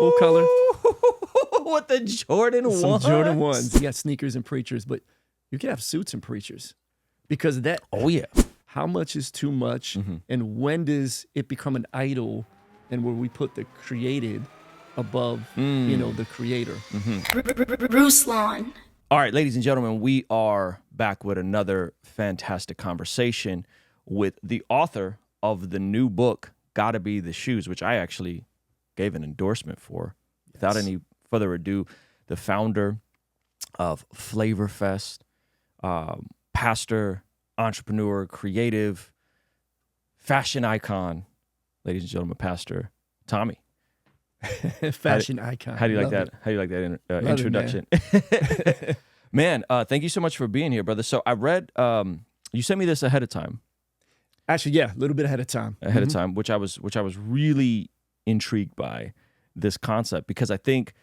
full color. What the Jordan ones? Some Jordan ones. You got sneakers and preachers, but you can have suits and preachers because that. Oh yeah. How much is too much, and when does it become an idol, and where we put the created above, the creator. Ruslan. All right, ladies and gentlemen, we are back with another fantastic conversation with the author of the new book, Gotta Be the Shoes, which I actually gave an endorsement for. Yes. Without any further ado, the founder of Flavor Fest, pastor, entrepreneur, creative, fashion icon, ladies and gentlemen, Pastor Tommy. Fashion icon. How do you like that? It. How do you like that introduction? Man, thank you so much for being here, brother. So I read, you sent me this ahead of time. Actually, yeah, a little bit ahead of time. Ahead of time, which I was really intrigued by this concept because I think,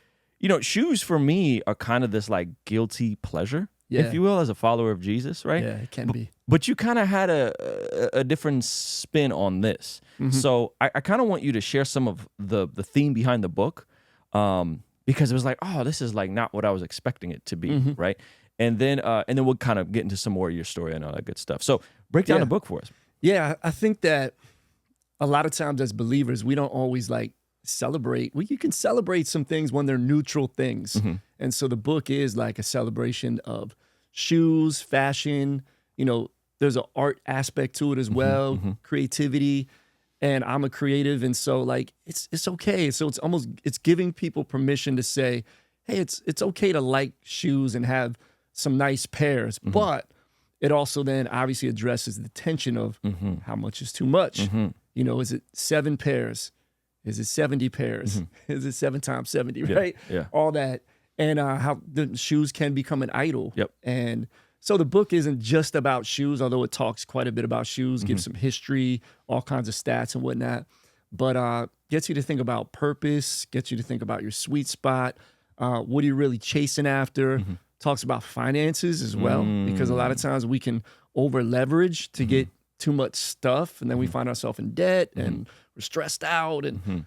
shoes for me are kind of this like guilty pleasure, if you will, as a follower of Jesus, right? Yeah, it can be. But you kind of had a different spin on this. So I kind of want you to share some of the theme behind the book because it was like, oh, this is like not what I was expecting it to be, right? And then we'll kind of get into some more of your story and all that good stuff. So break down the book for us. Yeah, I think that a lot of times as believers, we don't always like celebrate. You can celebrate some things when they're neutral things. And so the book is like a celebration of shoes, fashion, there's an art aspect to it as well, creativity, and I'm a creative. And so like, it's okay. So it's giving people permission to say, hey, it's okay to like shoes and have some nice pairs, but it also then obviously addresses the tension of how much is too much. Is it 7 pairs? Is it 70 pairs? Is it 7 times 70, right? Yeah. All that. And how the shoes can become an idol. Yep. And so the book isn't just about shoes, although it talks quite a bit about shoes, gives some history, all kinds of stats and whatnot, but gets you to think about purpose, gets you to think about your sweet spot, what are you really chasing after, talks about finances as well, because a lot of times we can over leverage to get too much stuff, and then we find ourselves in debt and we're stressed out, and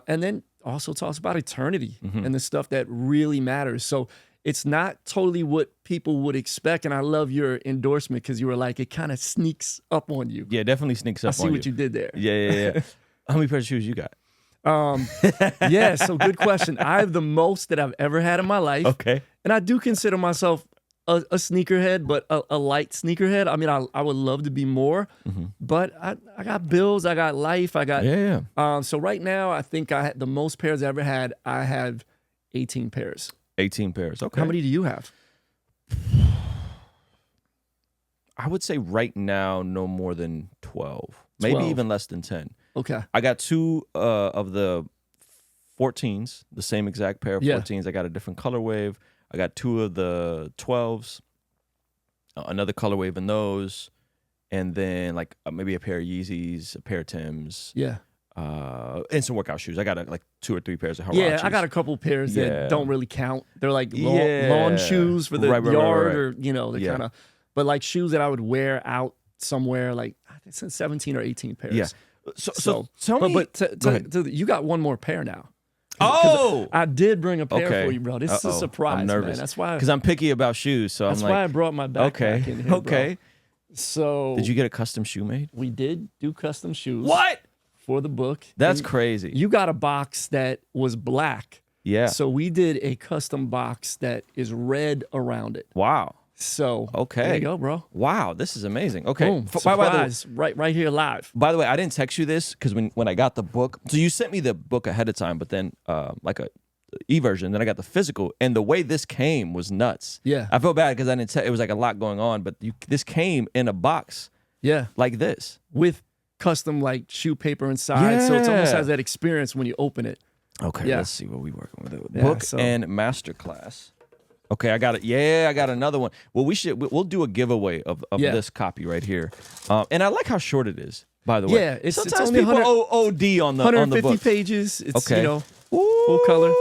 then also talks about eternity and the stuff that really matters. So it's not totally what people would expect, and I love your endorsement because you were like, it kind of sneaks up on you. Yeah, definitely sneaks up on you. I see what you did there. Yeah. How many pairs of shoes you got? Yeah, so good question. I have the most that I've ever had in my life. Okay. And I do consider myself a sneakerhead, but a light sneakerhead. I mean, I would love to be more, but I got bills, I got life, I got... So right now, I think the most pairs I ever had, I have 18 pairs. 18 pairs, okay. How many do you have? I would say right now, no more than 12. Maybe even less than 10. Okay. I got 2 of the 14s, the same exact pair of 14s. I got a different color wave. I got 2 of the 12s, another color wave in those, and then like maybe a pair of Yeezys, a pair of Timbs. Yeah. And some workout shoes. I got like 2 or 3 pairs of Huaraches. Yeah, I got a couple pairs that don't really count. They're like lawn shoes for the yard, or the kind of, but like shoes that I would wear out somewhere. Like it's 17 or 18 pairs. Yeah. So tell me. But you got one more pair now. Oh, I did bring a pair for you, bro. This is a surprise. I'm nervous. Man. That's why, because I'm picky about shoes. So that's why I brought my backpack in here. Okay. Bro. So did you get a custom shoe made? We did do custom shoes. What? For the book. That's crazy. You got a box that was black. Yeah. So we did a custom box that is red around it. Wow. So there you go, bro. Wow, this is amazing. Okay. Boom. Surprise, right here live. By the way, I didn't text you this because when I got the book, so you sent me the book ahead of time, but then like a e-version, then I got the physical, and the way this came was nuts. Yeah. I felt bad because I didn't it was like a lot going on, but this came in a box. Yeah. Like this. With custom like shoe paper inside, so it's almost has that experience when you open it. Okay, let's see what we working with. Yeah, book and masterclass. Okay, I got it. Yeah, I got another one. Well, we'll do a giveaway of this copy right here. And I like how short it is, by the way. Yeah, it's sometimes only people OD on the 150 pages. It's okay. Full color.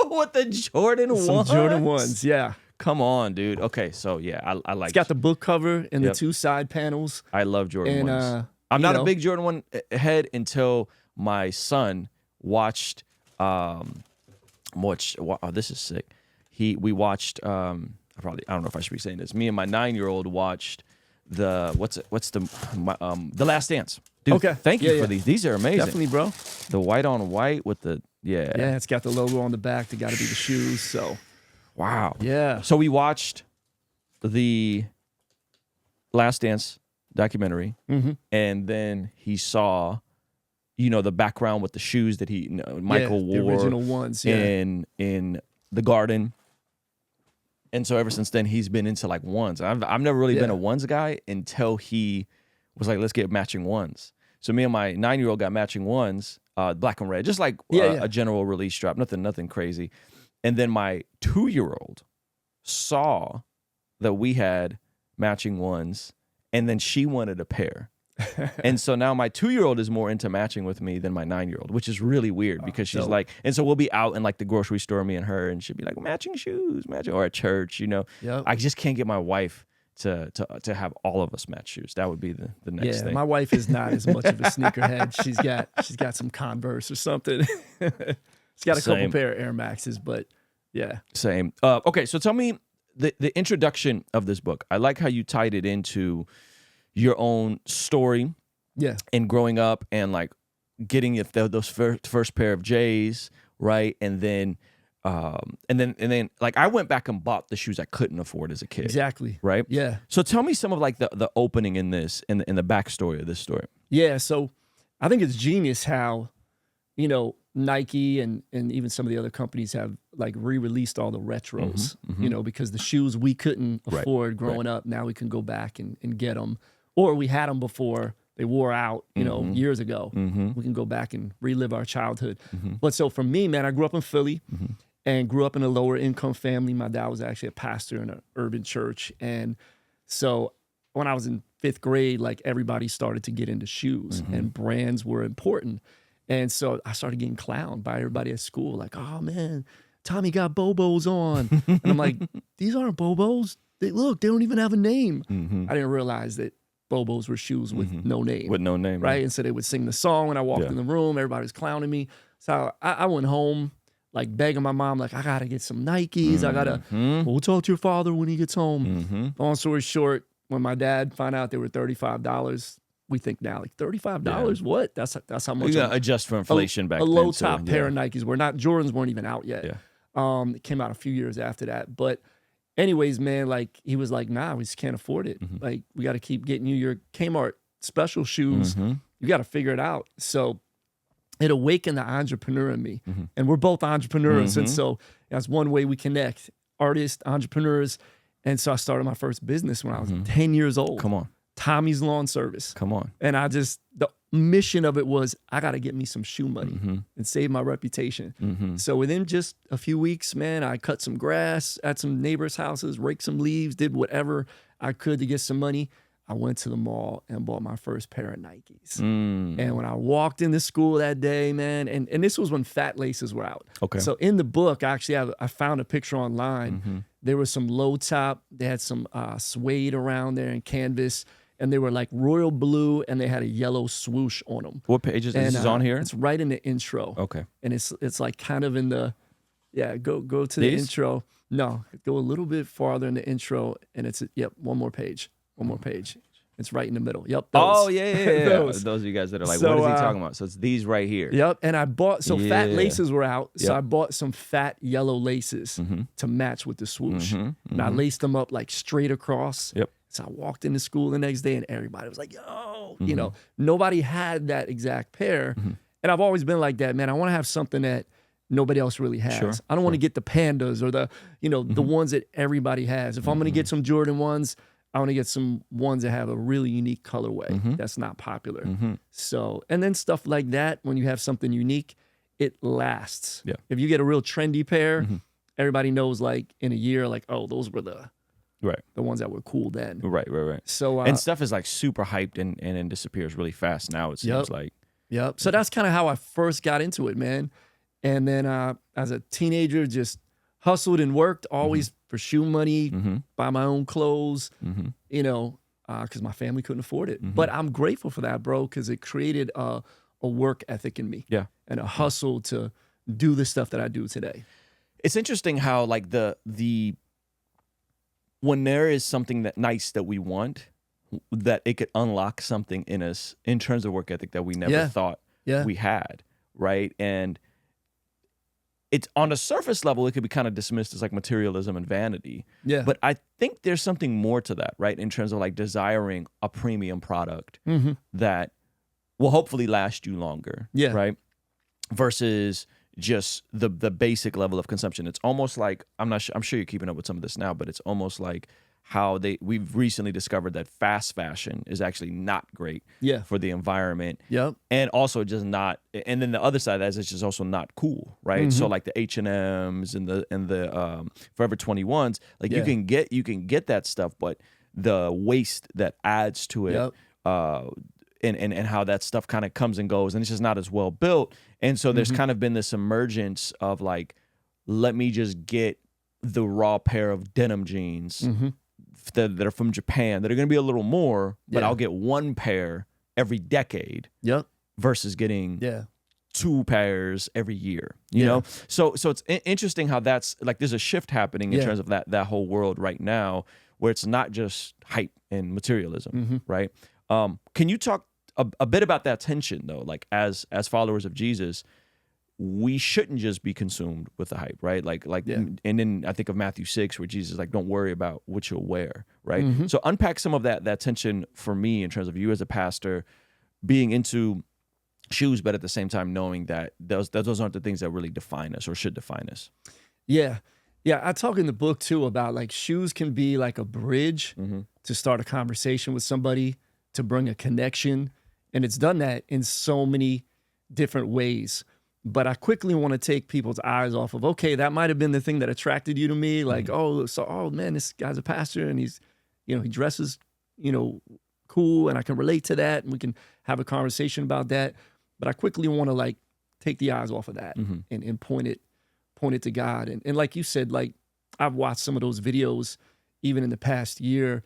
What the Jordan ones? Some Jordan ones, yeah. Come on, dude. Okay, so yeah, I like. It's got the book cover and the 2 side panels. I love Jordan ones. I'm not a big Jordan 1 head until my son watched this is sick. We watched. I don't know if I should be saying this. Me and my 9-year-old watched the The Last Dance. Dude, Okay. thank you for these. These are amazing. Definitely, bro. The white on white with the Yeah, it's got the logo on the back. They got to be the shoes. So wow. yeah. So we watched the Last Dance documentary, and then he saw, the background with the shoes that Michael wore, the original ones, in the garden. And so ever since then, he's been into like ones. I've never really been a ones guy until he was like, let's get matching ones. So me and my 9-year-old got matching ones, black and red, just like a general release strap, nothing crazy. And then my 2-year-old saw that we had matching ones, and then she wanted a pair. And so now my 2-year-old is more into matching with me than my 9-year-old, which is really weird because she's like, and so we'll be out in like the grocery store, me and her, and she'll be like, matching shoes, or at church, Yep. I just can't get my wife to have all of us match shoes. That would be the next thing. My wife is not as much of a sneakerhead. She's got some Converse or something. She's got a couple pair of Air Maxes, but yeah. Same. Okay, so tell me the introduction of this book. I like how you tied it into your own story. Yeah. And growing up and like getting those first pair of J's, right? And then like I went back and bought the shoes I couldn't afford as a kid. Exactly. Right? Yeah. So tell me some of like the opening in this and the backstory of this story. Yeah, so I think it's genius how, Nike and even some of the other companies have like re-released all the retros, because the shoes we couldn't afford growing up, now we can go back and get them. Or we had them before they wore out, years ago. We can go back and relive our childhood. But so for me, man, I grew up in Philly and grew up in a lower income family. My dad was actually a pastor in an urban church. And so when I was in 5th grade, like everybody started to get into shoes and brands were important. And so I started getting clowned by everybody at school. Like, oh man, Tommy got Bobos on. And I'm like, these aren't Bobos. They don't even have a name. I didn't realize that Bobos were shoes with no name. With no name. Right? And so they would sing the song when I walked in the room. Everybody was clowning me. So I went home like begging my mom, like, I got to get some Nikes. I got to, we'll talk to your father when he gets home. Long story short, when my dad found out they were $35, we think now, like $35? What? That's how much. You got to adjust for inflation back then. A low top pair of Nikes were not, Jordans weren't even out yet. It came out a few years after that. But anyways, man, like he was like, nah, we just can't afford it. Like we got to keep getting you your Kmart special shoes. You got to figure it out. So it awakened the entrepreneur in me. And we're both entrepreneurs. And so that's one way we connect, artists, entrepreneurs. And so I started my first business when I was 10 years old. Come on. Tommy's Lawn Service. Come on. And the mission of it was, I got to get me some shoe money and save my reputation. So within just a few weeks, man, I cut some grass at some neighbors' houses, raked some leaves, did whatever I could to get some money. I went to the mall and bought my first pair of Nikes. And when I walked into school that day, man, and this was when fat laces were out. Okay. So in the book, actually, I found a picture online. There was some low top. They had some suede around there and canvas. And they were like royal blue, and they had a yellow swoosh on them. What page is this? Is on here? It's right in the intro. Okay. And it's like kind of in the, go to the intro. No, go a little bit farther in the intro, and it's, one more page. One more page. It's right in the middle. Yep. Those. Oh, yeah. Those of you guys that are like, what is he talking about? So it's these right here. Yep. And I bought, fat laces were out. So I bought some fat yellow laces to match with the swoosh. And I laced them up like straight across. Yep. So I walked into school the next day and everybody was like, yo, nobody had that exact pair. And I've always been like that, man. I want to have something that nobody else really has. Sure, I don't want to get the pandas or the, the ones that everybody has. If I'm going to get some Jordan ones, I want to get some ones that have a really unique colorway that's not popular. So, and then stuff like that, when you have something unique, it lasts. Yeah. If you get a real trendy pair, everybody knows like in a year, like, oh, those were the ones that were cool then. Right. So and stuff is like super hyped and then disappears really fast now, it seems like. Yep. So that's kind of how I first got into it, man. And then as a teenager, hustled and worked always for shoe money, buy my own clothes, because my family couldn't afford it. But I'm grateful for that, bro, because it created a work ethic in me. Yeah. And a hustle to do the stuff that I do today. It's interesting how like the when there is something that nice that we want, that it could unlock something in us in terms of work ethic that we never thought we had, right? And it's on a surface level, it could be kind of dismissed as like materialism and vanity. Yeah. But I think there's something more to that, right? In terms of like desiring a premium product that will hopefully last you longer, right? Versus just the basic level of consumption. It's almost like, I'm sure you're keeping up with some of this now, but it's almost like how we've recently discovered that fast fashion is actually not great for the environment. Yep. And also just not, and then the other side of that is it's just also not cool, right? So like the H&Ms and the Forever 21s, like you can get that stuff, but the waste that adds to it, and how that stuff kind of comes and goes, and it's just not as well built. And so there's kind of been this emergence of like, let me just get the raw pair of denim jeans that are from Japan that are going to be a little more, but I'll get one pair every decade versus getting 2 pairs every year, you know? So it's interesting how that's like, there's a shift happening in terms of that whole world right now, where it's not just hype and materialism, right? Can you talk a bit about that tension though? Like as followers of Jesus, we shouldn't just be consumed with the hype, right? And then I think of Matthew 6 where Jesus is like, don't worry about what you'll wear, right? So unpack some of that tension for me in terms of you as a pastor being into shoes, but at the same time knowing that those aren't the things that really define us or should define us. Yeah. I talk in the book too about like shoes can be like a bridge to start a conversation with somebody, to bring a connection. And it's done that in so many different ways. But I quickly want to take people's eyes off of, okay, that might have been the thing that attracted you to me. Like, oh man, this guy's a pastor and he's, he dresses, cool, and I can relate to that and we can have a conversation about that. But I quickly want to like take the eyes off of that and point it to God. And like you said, like I've watched some of those videos even in the past year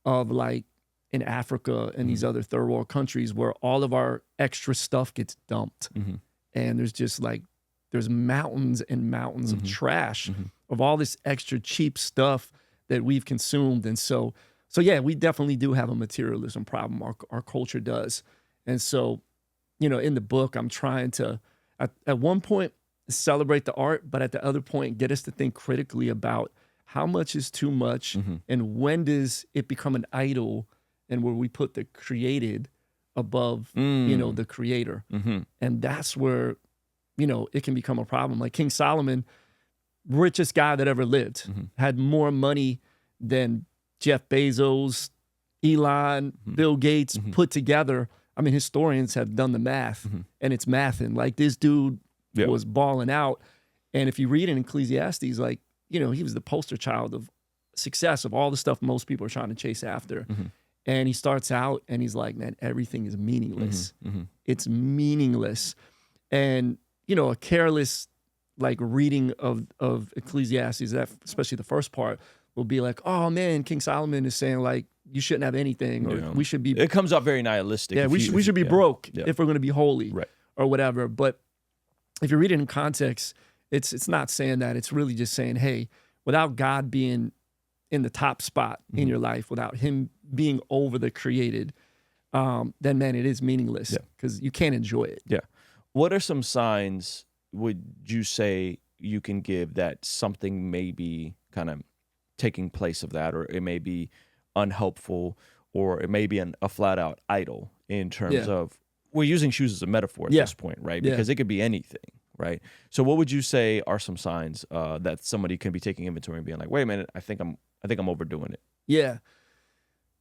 of like in Africa and these other third world countries where all of our extra stuff gets dumped. And there's just like, there's mountains and mountains of trash of all this extra cheap stuff that we've consumed. And so yeah, we definitely do have a materialism problem. Our culture does. And so, in the book, I'm trying to, at one point, celebrate the art, but at the other point, get us to think critically about how much is too much and when does it become an idol and where we put the created above, the creator. And that's where, it can become a problem. Like King Solomon, richest guy that ever lived, had more money than Jeff Bezos, Elon, Bill Gates put together. I mean, historians have done the math and it's mathing. Like this dude was balling out. And if you read in Ecclesiastes, like, he was the poster child of success, of all the stuff most people are trying to chase after. And he starts out and he's like, man, everything is meaningless. It's meaningless. And, a careless like reading of Ecclesiastes, that especially the first part, will be like, oh man, King Solomon is saying like, you shouldn't have anything, or we should be. It comes up very nihilistic. Yeah, we should be broke if we're going to be holy, or whatever. But if you read it in context, it's not saying that. It's really just saying, hey, without God being in the top spot in your life, without him being over the created, then man, it is meaningless because you can't enjoy it. Yeah. What are some signs would you say you can give that something may be kind of taking place of that, or it may be unhelpful, or it may be a flat out idol in terms of, we're using shoes as a metaphor at this point, right? Because it could be anything, right? So what would you say are some signs that somebody can be taking inventory and being like, wait a minute, I think I'm overdoing it. Yeah.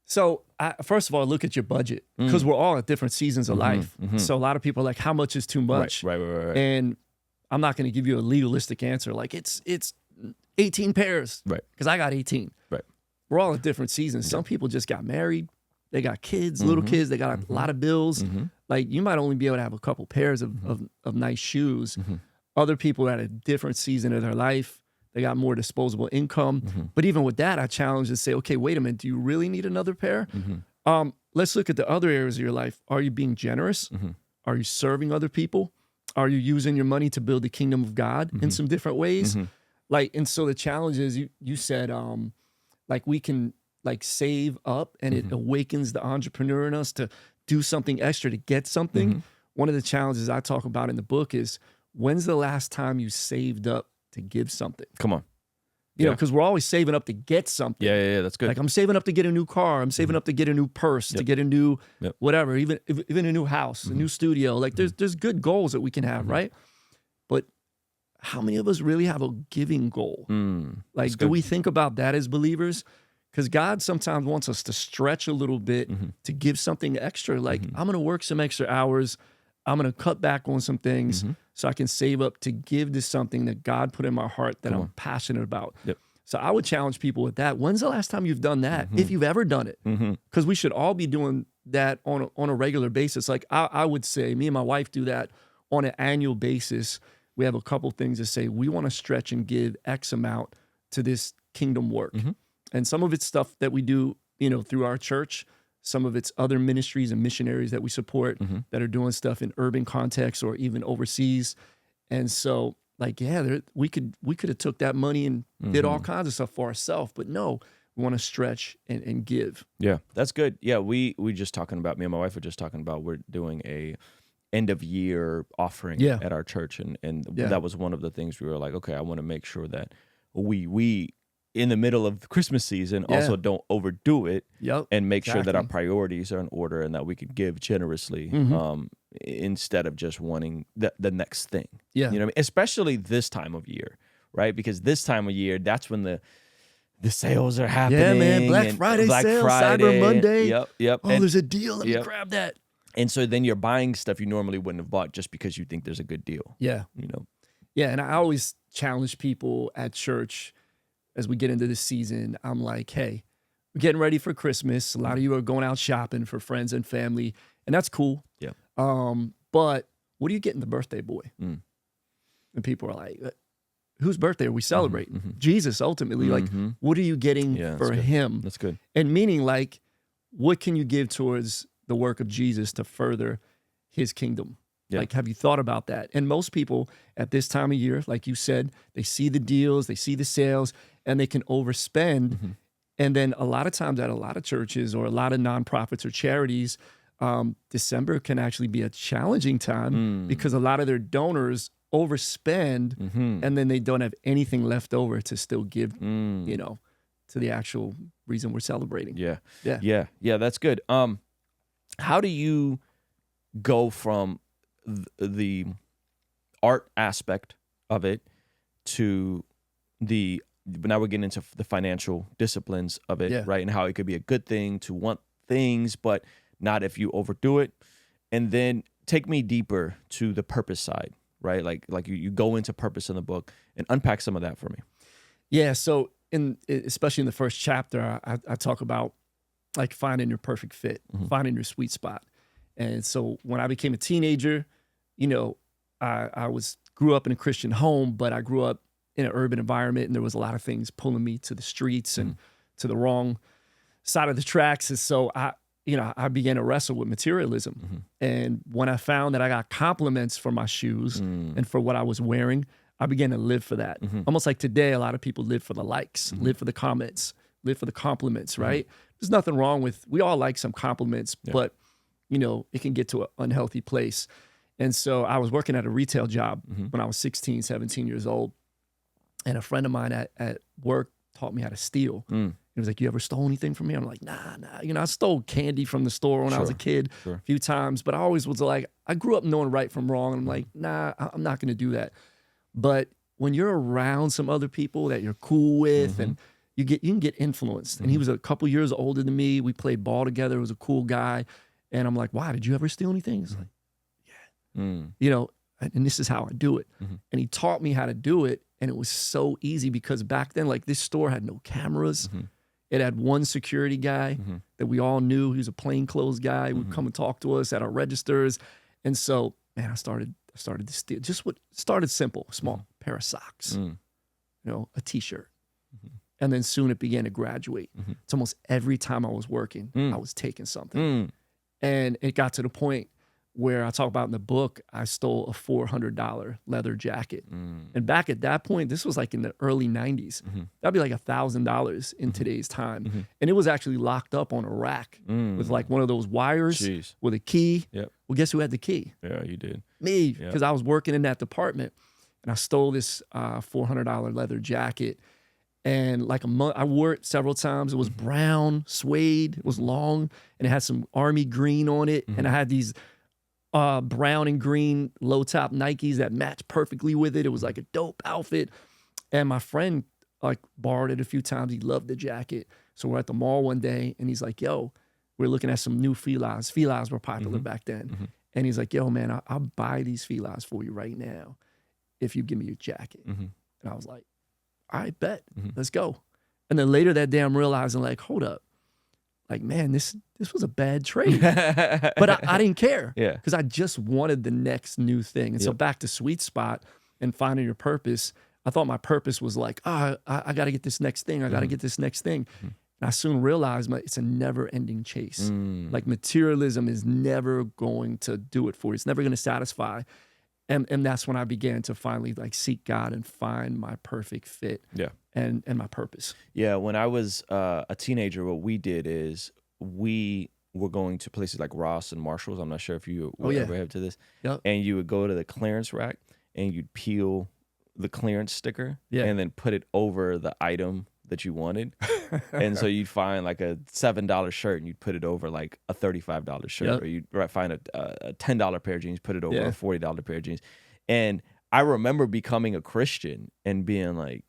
So first of all, look at your budget, because we're all at different seasons of life. So a lot of people are like, how much is too much? Right. And I'm not going to give you a legalistic answer. Like it's 18 pairs, right? Because I got 18. Right. We're all at different seasons. Some people just got married. They got kids, little kids. They got a lot of bills. Like you might only be able to have a couple pairs of nice shoes. Other people are at a different season of their life. They got more disposable income. But even with that, I challenge to say, okay, wait a minute. Do you really need another pair? Let's look at the other areas of your life. Are you being generous? Are you serving other people? Are you using your money to build the kingdom of God in some different ways? Like, and so the challenge is you said, like we can like save up and it awakens the entrepreneur in us to do something extra to get something. One of the challenges I talk about in the book is, when's the last time you saved up to give something? Come on. You know, because we're always saving up to get something. Yeah, that's good. Like I'm saving up to get a new car. I'm saving up to get a new purse, to get a new whatever, even a new house, a new studio. Like there's good goals that we can have, right? But how many of us really have a giving goal? Like, do we think about that as believers? Because God sometimes wants us to stretch a little bit to give something extra. Like, I'm going to work some extra hours. I'm going to cut back on some things so I can save up to give to something that God put in my heart that I'm passionate about. So I would challenge people with that. When's the last time you've done that, if you've ever done it? Because we should all be doing that on a regular basis. Like I would say, me and my wife do that on an annual basis. We have a couple things to say, we want to stretch and give X amount to this kingdom work. And some of it's stuff that we do, you know, through our church. Some of it's other ministries and missionaries that we support that are doing stuff in urban contexts or even overseas. And so, like, yeah, we could have took that money and did all kinds of stuff for ourselves, but no, we want to stretch and give. Yeah, that's good. Yeah, we just talking about, me and my wife were just talking about, we're doing a end of year offering at our church, and that was one of the things we were like, okay, I want to make sure that we in the middle of the Christmas season also don't overdo it and make sure that our priorities are in order and that we can give generously instead of just wanting the next thing. You know what I mean? Especially this time of year, right? Because this time of year, that's when the sales are happening. Yeah, man. Black Friday sale, Cyber Monday. Yep. Oh, there's a deal. Let me grab that. And so then you're buying stuff you normally wouldn't have bought just because you think there's a good deal. Yeah. You know? Yeah, and I always challenge people at church as we get into this season. I'm like, hey, we're getting ready for Christmas. A lot of you are going out shopping for friends and family, and that's cool. Yeah. But what are you getting the birthday boy? And people are like, whose birthday are we celebrating? Jesus, ultimately. Like, what are you getting for him? That's good. And meaning, like, what can you give towards the work of Jesus to further his kingdom? Like, have you thought about that? And most people at this time of year, like you said, they see the deals, they see the sales, and they can overspend. And then a lot of times at a lot of churches or a lot of nonprofits or charities, December can actually be a challenging time because a lot of their donors overspend and then they don't have anything left over to still give, you know, to the actual reason we're celebrating. Yeah, that's good. How do you go from the art aspect of it to now we're getting into the financial disciplines of it, right? And how it could be a good thing to want things, but not if you overdo it. And then take me deeper to the purpose side, right? Like you go into purpose in the book and unpack some of that for me. Yeah, so especially in the first chapter, I talk about like finding your perfect fit, finding your sweet spot. And so when I became a teenager, you know, I grew up in a Christian home, but I grew up in an urban environment, and there was a lot of things pulling me to the streets and to the wrong side of the tracks. And so I began to wrestle with materialism. And when I found that I got compliments for my shoes and for what I was wearing, I began to live for that. Almost like today, a lot of people live for the likes, live for the comments, live for the compliments, right? There's nothing wrong with, we all like some compliments, but you know, it can get to an unhealthy place. And so I was working at a retail job when I was 16, 17 years old. And a friend of mine at work taught me how to steal. He was like, you ever stole anything from me? I'm like, nah. You know, I stole candy from the store when I was a kid a few times, but I always was like, I grew up knowing right from wrong. And I'm like, nah, I'm not going to do that. But when you're around some other people that you're cool with and you can get influenced. And he was a couple years older than me. We played ball together. He was a cool guy. And I'm like, why? Did you ever steal anything? He's like, yeah. You know, and this is how I do it. And he taught me how to do it. And it was so easy because back then, like, this store had no cameras. It had one security guy that we all knew. He was a plainclothes guy. He would come and talk to us at our registers. And so, man, I started to steal. Just what started simple, small pair of socks, you know, a t-shirt. And then soon it began to graduate. It's almost every time I was working, I was taking something. And it got to the point where I talk about in the book, I stole a $400 leather jacket. And back at that point, this was like in the early 90s. That'd be like $1,000 in today's time. And it was actually locked up on a rack with like one of those wires with a key. Yep. Well, guess who had the key? Yeah, you did. Me, because I was working in that department. And I stole this $400 leather jacket. And like a month, I wore it several times. It was brown, suede, it was long, and it had some army green on it. And I had these brown and green low top Nikes that matched perfectly with it. It was like a dope outfit. And my friend like borrowed it a few times. He loved the jacket. So we're at the mall one day and he's like, yo, we're looking at some new felines. Felines were popular back then. And he's like, yo, man, I'll buy these felines for you right now if you give me your jacket. And I was like, all right, bet, let's go. And then later that day I'm realizing like, hold up. Like, man, this was a bad trade. But I didn't care. Yeah. Because I just wanted the next new thing. And so back to sweet spot and finding your purpose, I thought my purpose was like, I got to get this next thing. I got to get this next thing. And I soon realized it's a never-ending chase. Like materialism is never going to do it for you. It's never going to satisfy. And that's when I began to finally like seek God and find my perfect fit. Yeah. And my purpose. Yeah, when I was a teenager, what we did is we were going to places like Ross and Marshalls. I'm not sure if you would ever have to this. Yep. And you would go to the clearance rack and you'd peel the clearance sticker and then put it over the item that you wanted. And so you'd find like a $7 shirt and you'd put it over like a $35 shirt. Or you'd find a $10 pair of jeans, put it over a $40 pair of jeans. And I remember becoming a Christian and being like,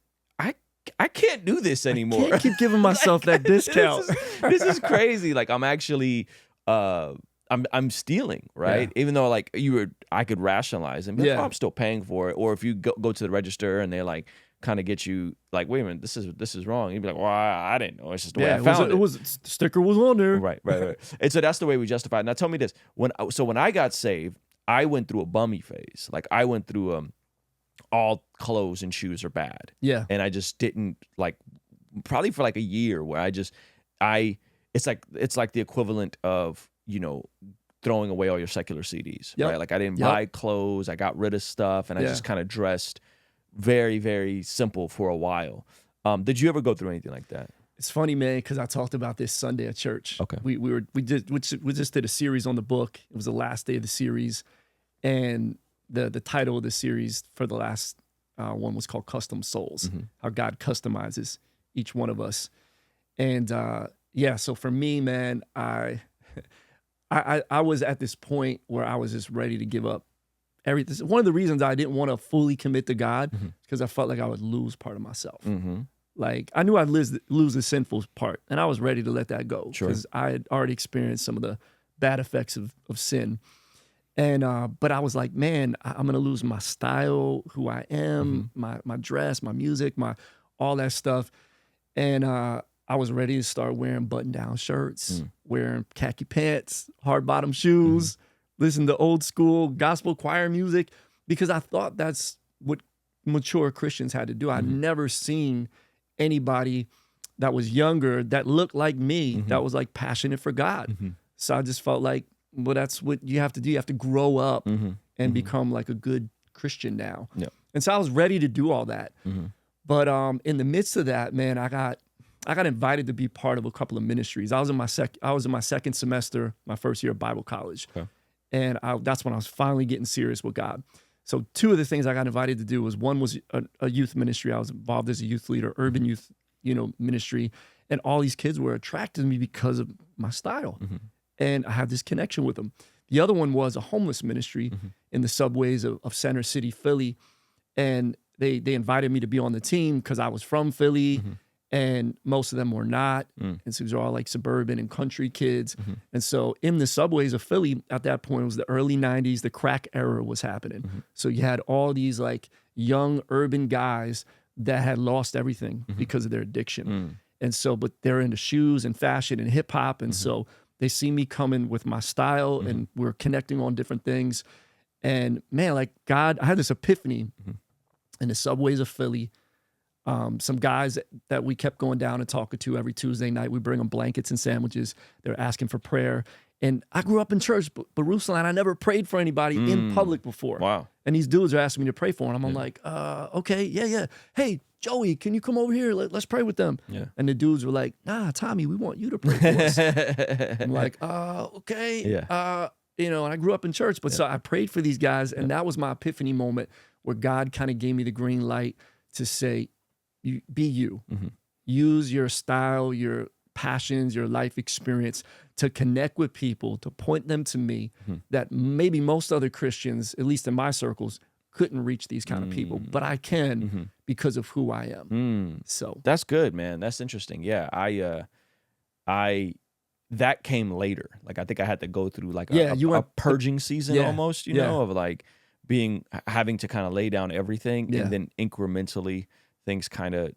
I can't do this anymore. I can't keep giving myself that discount. This is crazy. Like I'm actually I'm stealing, right? Yeah. Even though like I could rationalize and be like, oh, I'm still paying for it. Or if you go to the register and they're like kind of get you like, wait a minute, this is wrong. You'd be like, well, I didn't know. It's just the way I found it. The sticker was on there. Right. And so that's the way we justify it. Now tell me this. When I got saved, I went through a bummy phase. Like I went through all clothes and shoes are bad. Yeah. And I just didn't like, probably for like a year where it's like the equivalent of, throwing away all your secular CDs, right? Like I didn't buy clothes. I got rid of stuff and I just kind of dressed very, very simple for a while. Did you ever go through anything like that? It's funny, man, because I talked about this Sunday at church. Okay. We just did a series on the book. It was the last day of the series. And the title of the series for the last one was called Custom Souls, how God customizes each one of us. And so for me, man, I was at this point where I was just ready to give up everything. One of the reasons I didn't want to fully commit to God because I felt like I would lose part of myself. Like I knew I'd lose the sinful part, and I was ready to let that go because I had already experienced some of the bad effects of sin. And but I was like, man, I'm gonna lose my style, who I am, my dress, my music, all that stuff. And I was ready to start wearing button-down shirts, wearing khaki pants, hard-bottom shoes, listen to old school gospel choir music, because I thought that's what mature Christians had to do. I'd never seen anybody that was younger that looked like me, that was like passionate for God. So I just felt like, well, that's what you have to do. You have to grow up and become like a good Christian now. Yep. And so I was ready to do all that. But in the midst of that, man, I got invited to be part of a couple of ministries. I was in my second semester, my first year of Bible college. Okay. And that's when I was finally getting serious with God. So two of the things I got invited to do was, one was a youth ministry. I was involved as a youth leader, urban youth, ministry. And all these kids were attracted to me because of my style. And I had this connection with them. The other one was a homeless ministry in the subways of Center City, Philly. And they invited me to be on the team because I was from Philly. And most of them were not. And so these are all like suburban and country kids. And so in the subways of Philly, at that point, it was the early 90s, the crack era was happening. So you had all these like young urban guys that had lost everything because of their addiction. And so, but they're into shoes and fashion and hip hop. And so they see me coming with my style and we're connecting on different things. And man, like God, I had this epiphany in the subways of Philly. Some guys that we kept going down and talking to every Tuesday night, we bring them blankets and sandwiches. They're asking for prayer. And I grew up in church, but Ruslan, I never prayed for anybody in public before. Wow. And these dudes are asking me to pray for them. I'm like, okay, yeah. Hey, Joey, can you come over here? Let's pray with them. Yeah. And the dudes were like, nah, Tommy, we want you to pray for us. I'm like, okay. Yeah. And I grew up in church, but so I prayed for these guys, and that was my epiphany moment where God kind of gave me the green light to say, be you. Use your style, your passions, your life experience to connect with people, to point them to me that maybe most other Christians, at least in my circles, couldn't reach these kind of people, but I can because of who I am. So that's good, man. That's interesting. Yeah, I that came later. Like I think I had to go through like a purging season almost, you know, of like having to kind of lay down everything, and then incrementally things kind of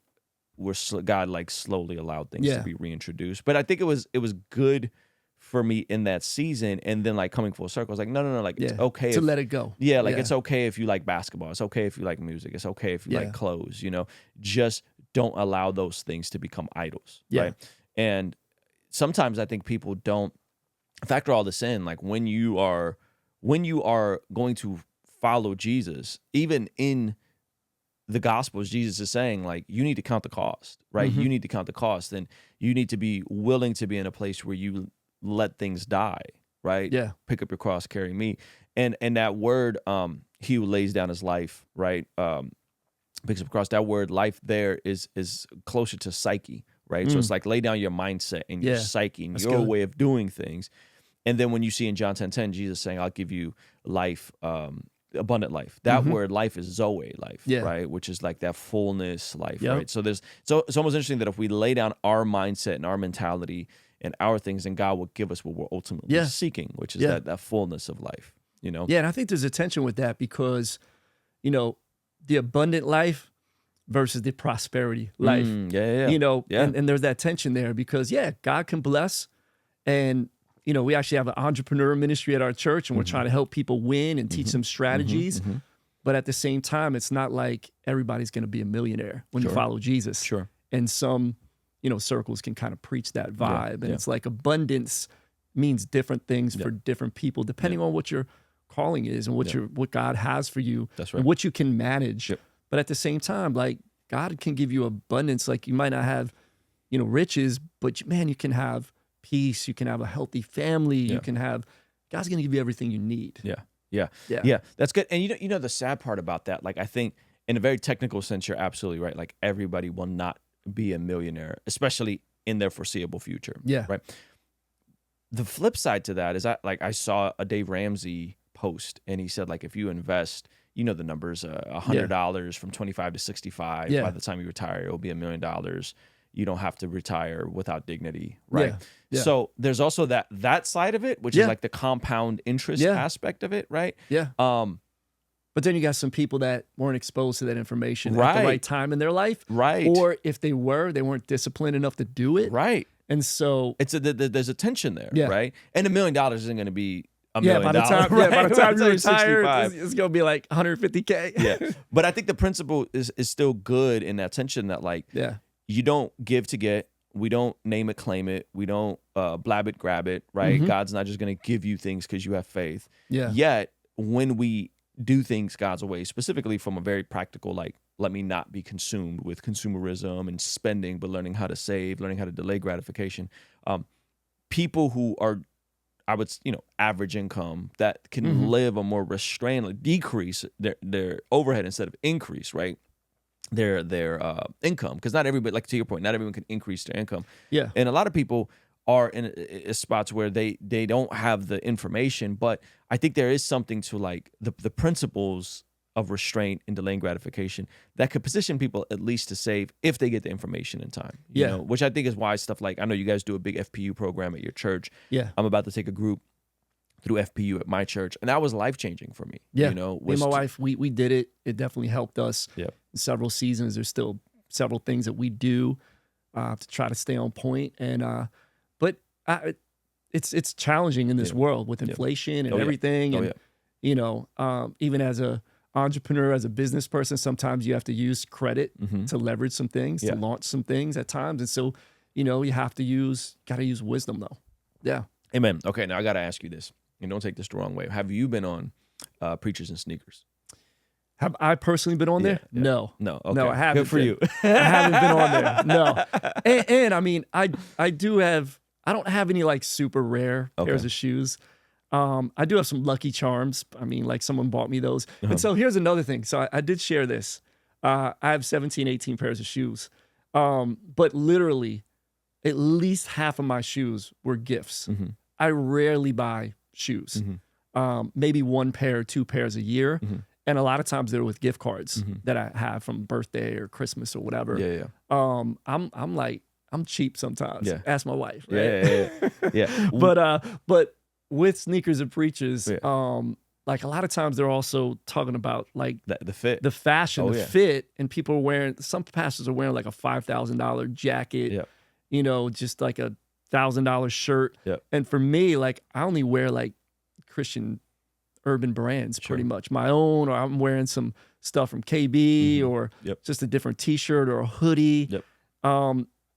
God like slowly allowed things to be reintroduced. But I think it was good for me in that season, and then like coming full circle, I was like, no, like it's okay to let it go. Yeah, like it's okay if you like basketball. It's okay if you like music. It's okay if you like clothes. You know, just don't allow those things to become idols. Right. And sometimes I think people don't factor all this in. Like when you are going to follow Jesus, even in the Gospels, Jesus is saying, like, you need to count the cost, right? You need to count the cost, and you need to be willing to be in a place where you let things die, right? Yeah. Pick up your cross, carry me. And that word, he who lays down his life, right? Picks up a cross. That word life there is closer to psyche, right? So it's like lay down your mindset and your psyche and your way of doing things. And then when you see in John 10:10, Jesus saying, I'll give you life, abundant life. That word life is Zoe life, right? Which is like that fullness life, right? So it's almost interesting that if we lay down our mindset and our mentality and our things, then God will give us what we're ultimately seeking, which is that fullness of life, you know? Yeah, and I think there's a tension with that because, you know, the abundant life versus the prosperity life. You know, and there's that tension there because, God can bless. And, you know, we actually have an entrepreneur ministry at our church, and we're trying to help people win and teach them strategies. But at the same time, it's not like everybody's going to be a millionaire when you follow Jesus. And some, you know, circles can kind of preach that vibe. And it's like abundance means different things for different people, depending on what your calling is and what God has for you and what you can manage. But at the same time, like God can give you abundance. Like you might not have, you know, riches, but man, you can have peace. You can have a healthy family. You can have, God's going to give you everything you need. Yeah. That's good. And you know, the sad part about that, like I think in a very technical sense, you're absolutely right. Like everybody will not be a millionaire, especially in their foreseeable future. Right. The flip side to that is I saw a Dave Ramsey post, and he said, like, if you invest, you know, the numbers, $100 from 25 to 65, by the time you retire, it will be $1 million. You don't have to retire without dignity, right? So there's also that side of it, which is like the compound interest aspect of it, right? But then you got some people that weren't exposed to that information at the right time in their life. Or if they weren't disciplined enough to do it. And so there's a tension there, right? And $1 million isn't going to be $1 million. By the time you retire, it's going to be like $150K. But I think the principle is still good in that tension that like, you don't give to get. We don't name it, claim it. We don't blab it, grab it, right? God's not just going to give you things because you have faith. Yet, when we do things God's way, specifically from a very practical, like, let me not be consumed with consumerism and spending, but learning how to save, learning how to delay gratification. People who are, I would, you know, average income that can live a more restrained, like decrease their overhead instead of increase, right? Their income, because not everybody, like to your point, not everyone can increase their income. And a lot of people are in spots where they don't have the information, but I think there is something to like the principles of restraint and delaying gratification that could position people at least to save if they get the information in time. You know, which I think is why stuff like, I know you guys do a big FPU program at your church. I'm about to take a group through FPU at my church, and that was life-changing for me. You know, me and my wife, we did it. It definitely helped us. In several seasons. There's still several things that we do to try to stay on point. And but it's challenging in this world with inflation and everything. And you know, even as a entrepreneur, as a business person, sometimes you have to use credit to leverage some things, to launch some things at times. And so, you know, you have to use wisdom though. Amen. Okay, now I got to ask you this, and don't take this the wrong way. Have you been on Preachers and Sneakers? Have I personally been on there? Yeah. No. No. Okay. No, I haven't. Good for you. I haven't been on there. No. And I mean, I do have, I don't have any like super rare pairs of shoes. I do have some Lucky Charms. I mean, like someone bought me those. And so here's another thing. So I did share this. I have 17, 18 pairs of shoes. But literally, at least half of my shoes were gifts. I rarely buy shoes. Maybe 1 pair, 2 pairs a year. And a lot of times they're with gift cards that I have from birthday or Christmas or whatever. I'm cheap sometimes. Ask my wife. Right? Yeah. But with Sneakers and Preachers, like a lot of times they're also talking about like the fit, the fashion, the fit, and people are wearing. Some pastors are wearing like a $5,000 jacket. You know, just like a $1,000 shirt. And for me, like I only wear like Christian urban brands pretty much, my own, or I'm wearing some stuff from KB or just a different t-shirt or a hoodie.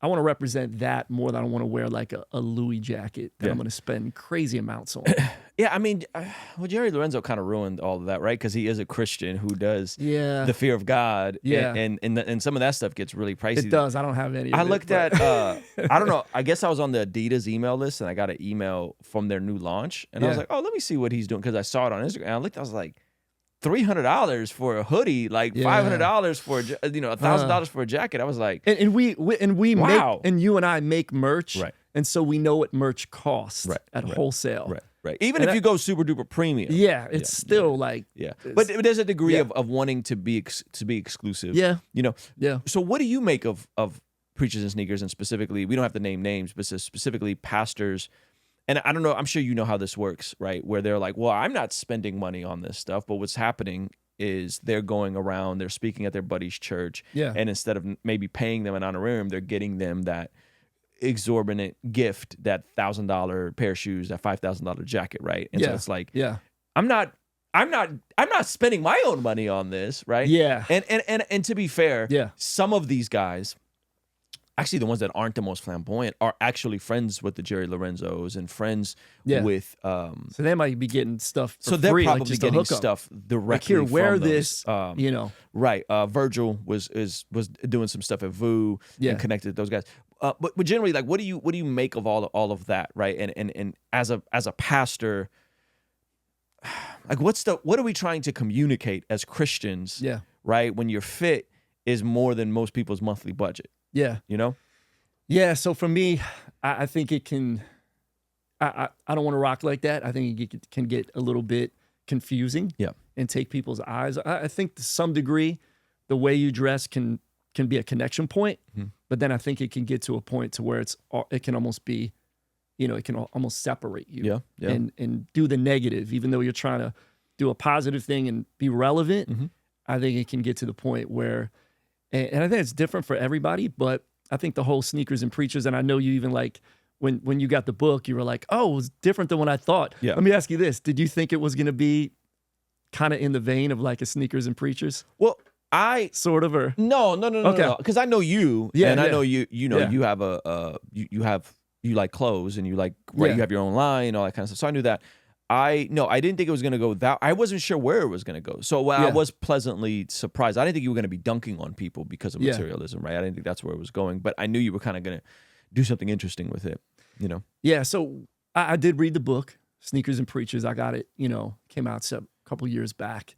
I want to represent that more than I want to wear like a Louis jacket that I'm going to spend crazy amounts on. I mean, well, Jerry Lorenzo kind of ruined all of that, right? Because he is a Christian who does the fear of God. And some of that stuff gets really pricey. It does. I don't have any. I looked at, I don't know. I guess I was on the Adidas email list and I got an email from their new launch. And I was like, oh, let me see what he's doing. Because I saw it on Instagram. And I looked, I was like, $300 for a hoodie, like $500 for $1,000 for a jacket. I was like, and we wow. make, and you and I make merch, and so we know what merch costs at wholesale, right. Even if you go super duper premium, it's still like but there's a degree of wanting to be exclusive, you know, So what do you make of Preachers and Sneakers, and specifically, we don't have to name names, but specifically pastors? And I don't know, I'm sure you know how this works, right? Where they're like, well, I'm not spending money on this stuff, but what's happening is they're going around, they're speaking at their buddy's church, and instead of maybe paying them an honorarium, they're getting them that exorbitant gift, that $1,000 pair of shoes, that $5,000 jacket, right? And so it's like, I'm not spending my own money on this, right? And to be fair, some of these guys, actually the ones that aren't the most flamboyant, are actually friends with the Jerry Lorenzos and friends with so they might be getting stuff for they're free, probably like just getting stuff directly like, here, wear from this, those. you know. Virgil was doing some stuff at VU and connected to those guys. But generally, like, what do you make of all of that, right? And as a pastor, like, what are we trying to communicate as Christians? Right, when your fit is more than most people's monthly budget. You know? So for me, I think it can, I don't want to rock like that. I think it can get a little bit confusing and take people's eyes. I think to some degree, the way you dress can be a connection point, but then I think it can get to a point to where it can almost be, you know, it can almost separate you and do the negative, even though you're trying to do a positive thing and be relevant. I think it can get to the point where, and I think it's different for everybody, but I think the whole Sneakers and Preachers, and I know you even like, when you got the book, you were like, oh, it was different than what I thought. Let me ask you this. Did you think it was going to be kind of in the vein of like a Sneakers and Preachers? Well, I sort of, or no, because I know you, and I know you know you have you like clothes, and you like you have your own line, all that kind of stuff. So I knew that. I didn't think it was going to go that. I wasn't sure where it was going to go. So I was pleasantly surprised. I didn't think you were going to be dunking on people because of materialism, right? I didn't think that's where it was going, but I knew you were kind of going to do something interesting with it, you know? Yeah. So I did read the book, Sneakers and Preachers. I got it, you know, came out a couple years back.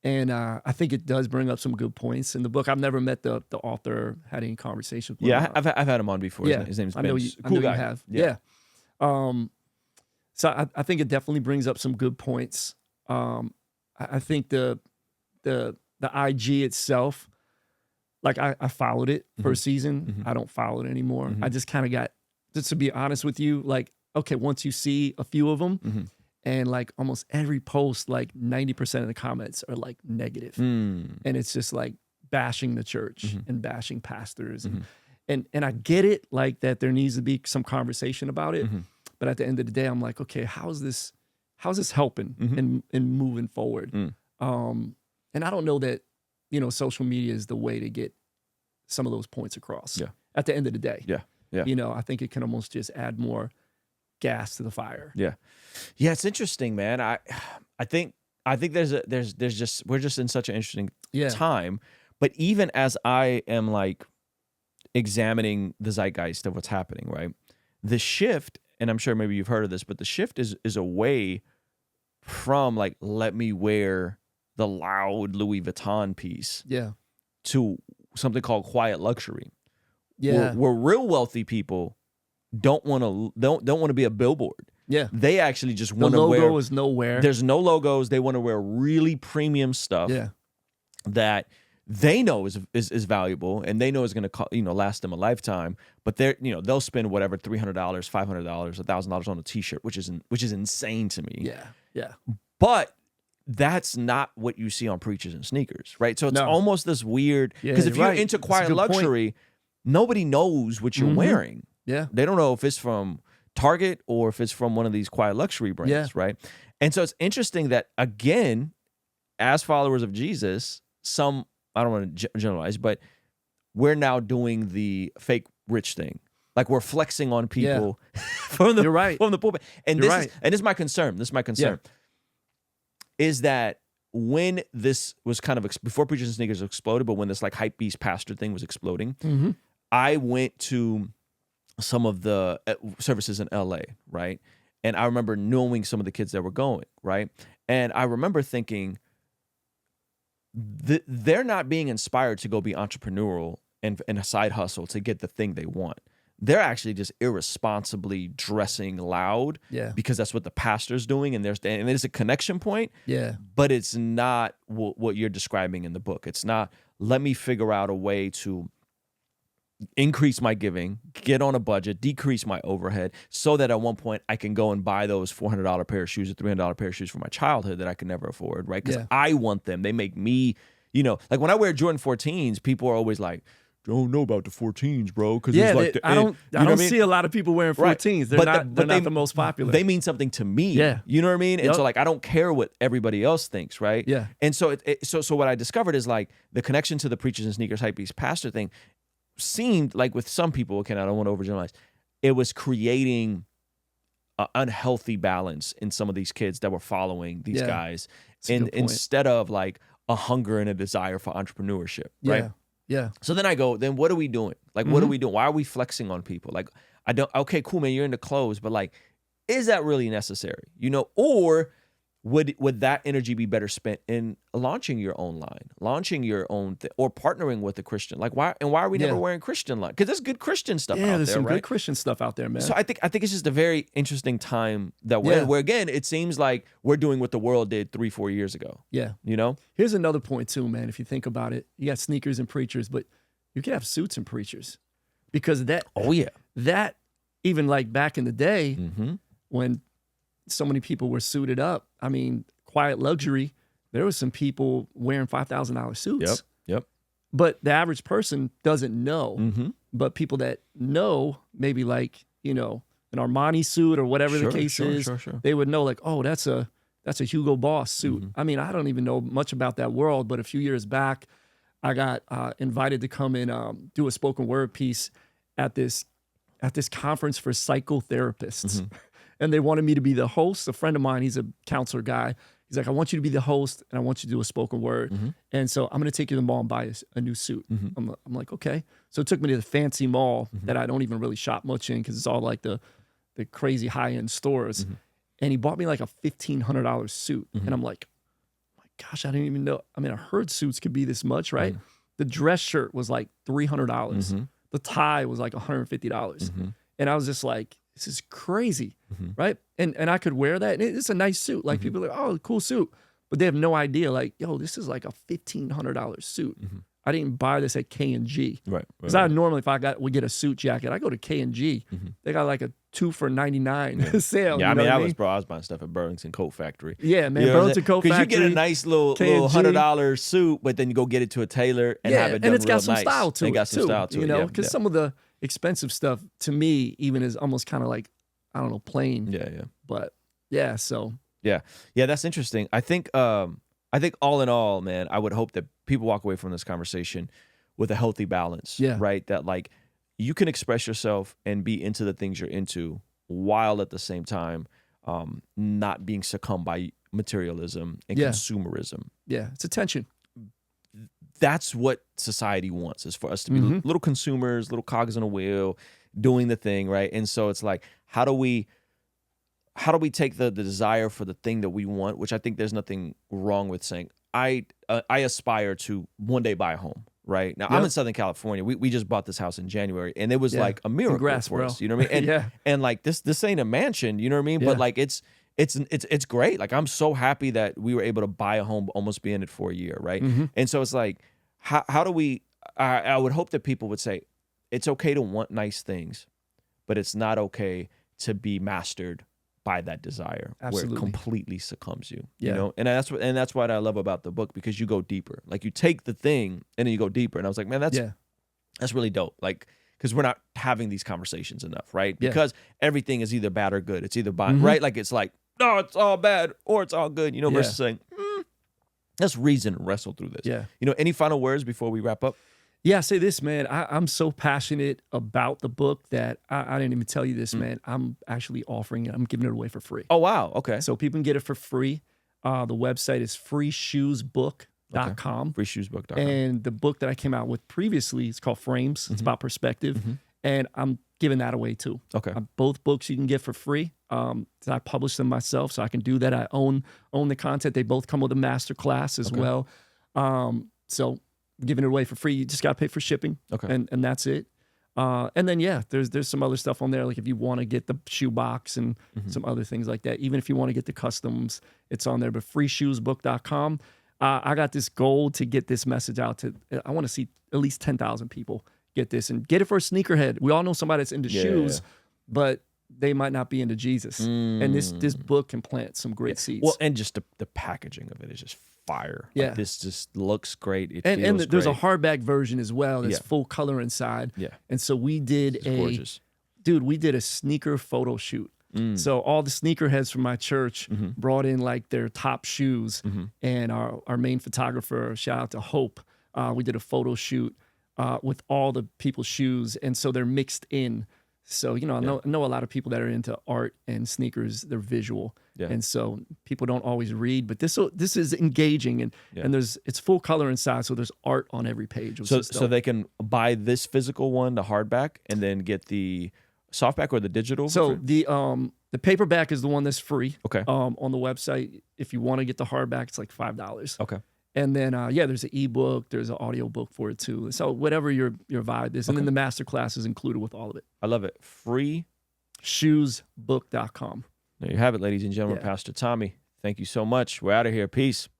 And I think it does bring up some good points in the book. I've never met the author, had any conversations with him. I've had him on before. His name's Ben. I know you have. So I think it definitely brings up some good points. I think the IG itself, like I followed it for a season. I don't follow it anymore. I just kind of got, just to be honest with you, like, okay, once you see a few of them, and like almost every post, like 90% of the comments are like negative. And it's just like bashing the church and bashing pastors. And I get it, like that there needs to be some conversation about it. But at the end of the day, I'm like, okay, how's this helping in moving forward? And I don't know that, you know, social media is the way to get some of those points across. At the end of the day. You know, I think it can almost just add more gas to the fire. Yeah. Yeah, it's interesting, man. I think there's just we're just in such an interesting time. But even as I am like examining the zeitgeist of what's happening, right? The shift, and I'm sure maybe you've heard of this, but the shift is away from like, let me wear the loud Louis Vuitton piece to something called quiet luxury. Where real wealthy people don't want to be a billboard. Yeah. They actually just want to wear. The logo is nowhere. There's no logos. They want to wear really premium stuff that they know is valuable and they know is going to last them a lifetime. But they'll spend whatever $300, $500, $1,000 on a t-shirt, which is insane to me. Yeah. Yeah. But that's not what you see on preachers and sneakers, right? So it's almost this weird, because if you're into quiet luxury, nobody knows what you're wearing. Yeah. They don't know if it's from Target or if it's from one of these quiet luxury brands, right? And so it's interesting that, again, as followers of Jesus, some, I don't want to generalize, but we're now doing the fake rich thing. Like we're flexing on people from the pulpit. And this is my concern. This is my concern. Is that when this was kind of, before preachers and sneakers exploded, but when this like hype beast pastor thing was exploding, I went to some of the services in LA, right? And I remember knowing some of the kids that were going, right? And I remember thinking, they're not being inspired to go be entrepreneurial and a side hustle to get the thing they want. They're actually just irresponsibly dressing loud because that's what the pastor's doing, and there's a connection point. Yeah, but it's not what you're describing in the book. It's not, let me figure out a way to increase my giving, get on a budget, decrease my overhead, so that at one point I can go and buy those $400 pair of shoes or $300 pair of shoes for my childhood that I could never afford, right? Because I want them. They make me, like when I wear Jordan 14s, people are always like, don't know about the 14s, bro. Because I don't see a lot of people wearing 14s. They're not the most popular. They mean something to me. Yeah, you know what I mean. And so like I don't care what everybody else thinks, right? Yeah. And so so what I discovered is like the connection to the preachers and sneakers hypebeast pastor thing seemed like with some people. Okay, I don't want to overgeneralize. It was creating an unhealthy balance in some of these kids that were following these guys, and instead of like a hunger and a desire for entrepreneurship, right? Yeah. So then I go, then what are we doing? Like, what are we doing? Why are we flexing on people? Like, okay, cool, man, you're into clothes, but like, is that really necessary? Or would that energy be better spent in launching your own line, launching your own or partnering with a Christian? Like, why are we never wearing Christian line? Because there's good Christian stuff out there, there's some right? good Christian stuff out there, man. So I think it's just a very interesting time that we're in, where again, it seems like we're doing what the world did 3-4 years ago. Yeah. Here's another point too, man. If you think about it, you got sneakers and preachers, but you can have suits and preachers, because that even like back in the day when so many people were suited up. I mean, quiet luxury, there was some people wearing $5,000 suits. Yep. But the average person doesn't know. But people that know, maybe like, an Armani suit or whatever the case is, they would know like, oh, that's a Hugo Boss suit. I mean, I don't even know much about that world, but a few years back, I got invited to come and do a spoken word piece at this conference for psychotherapists. And they wanted me to be the host. A friend of mine, he's a counselor guy. He's like, I want you to be the host and I want you to do a spoken word. And so I'm going to take you to the mall and buy a new suit. I'm like, okay. So it took me to the fancy mall that I don't even really shop much in, because it's all like the crazy high-end stores. And he bought me like a $1,500 suit. And I'm like, oh my gosh, I didn't even know. I mean, I heard suits could be this much, right? The dress shirt was like $300. The tie was like $150. And I was just like, this is crazy, right? And I could wear that. And it's a nice suit. Like people are like, oh, cool suit. But they have no idea, like, yo, this is like a $1,500 suit. I didn't buy this at K&G. Right. Because I normally, if we get a suit jacket, I go to K&G. They got like a 2 for $99 sale. Yeah, I mean, I was buying stuff at Burlington Coat Factory. Yeah, man, Burlington Coat Factory. Because you get a nice little $100 suit, but then you go get it to a tailor and have it done and it's got real some nice. style to it. Got some style to it, because some of the expensive stuff to me even is almost kind of like, I don't know, plain. Yeah. But yeah, so. Yeah, that's interesting. I think all in all, man, I would hope that people walk away from this conversation with a healthy balance, right? That like you can express yourself and be into the things you're into while at the same time not being succumbed by materialism and consumerism. Yeah, it's attention. That's what society wants, is for us to be little consumers, little cogs on a wheel, doing the thing, right? And so it's like, how do we take the desire for the thing that we want, which I think there's nothing wrong with saying, I aspire to one day buy a home, right? Now, I'm in Southern California. We just bought this house in January, and it was like a miracle for us, you know what I mean? And and like this ain't a mansion, you know what I mean? But like it's great. Like, I'm so happy that we were able to buy a home, almost be in it for a year, right? And so it's like, how do we? I would hope that people would say, it's okay to want nice things, but it's not okay to be mastered by that desire, where it completely succumbs you. You know, and that's what I love about the book, because you go deeper. Like, you take the thing and then you go deeper. And I was like, man, that's really dope. Like, because we're not having these conversations enough, right? Because everything is either bad or good. It's either bad, right? Like, it's like, no, it's all bad or it's all good, you know, versus saying, let's reason and wrestle through this. You know, any final words before we wrap up? Yeah, I say this, man. I'm so passionate about the book that I didn't even tell you this, man. I'm actually offering it. I'm giving it away for free. Oh, wow. Okay. So people can get it for free. The website is freeshoesbook.com. Freeshoesbook.com. And the book that I came out with previously, it's called Frames. It's about perspective. And I'm giving that away too. Okay. Both books you can get for free. I publish them myself, so I can do that. I own the content. They both come with a master class as well. So giving it away for free. You just got to pay for shipping. Okay. And that's it. And then, there's some other stuff on there. Like, if you want to get the shoebox and some other things like that, even if you want to get the customs, it's on there. But freeshoesbook.com. I got this goal to get this message out to, I want to see at least 10,000 people get this, and get it for a sneakerhead. We all know somebody that's into shoes, but they might not be into Jesus. And this book can plant some great seeds. Well, and just the packaging of it is just fire. Like, this just looks great. It and feels there's great. a hardback version as well. That's full color inside. Yeah. And so we did gorgeous. We did a sneaker photo shoot. So all the sneakerheads from my church brought in like their top shoes, and our main photographer, shout out to Hope, we did a photo shoot with all the people's shoes, and so they're mixed in. So, you know, I know a lot of people that are into art and sneakers, they're visual. And so people don't always read, but this is engaging, and it's full color inside, so there's art on every page. So they can buy this physical one, the hardback, and then get the softback or the digital? So the paperback is the one that's free. Okay. On the website. If you want to get the hardback, it's like $5. Okay. And then, there's an ebook, there's an audio book for it too. So whatever your vibe is. And then the master class is included with all of it. I love it. Freeshoesbook.com. There you have it, ladies and gentlemen. Pastor Tommy, thank you so much. We're out of here. Peace.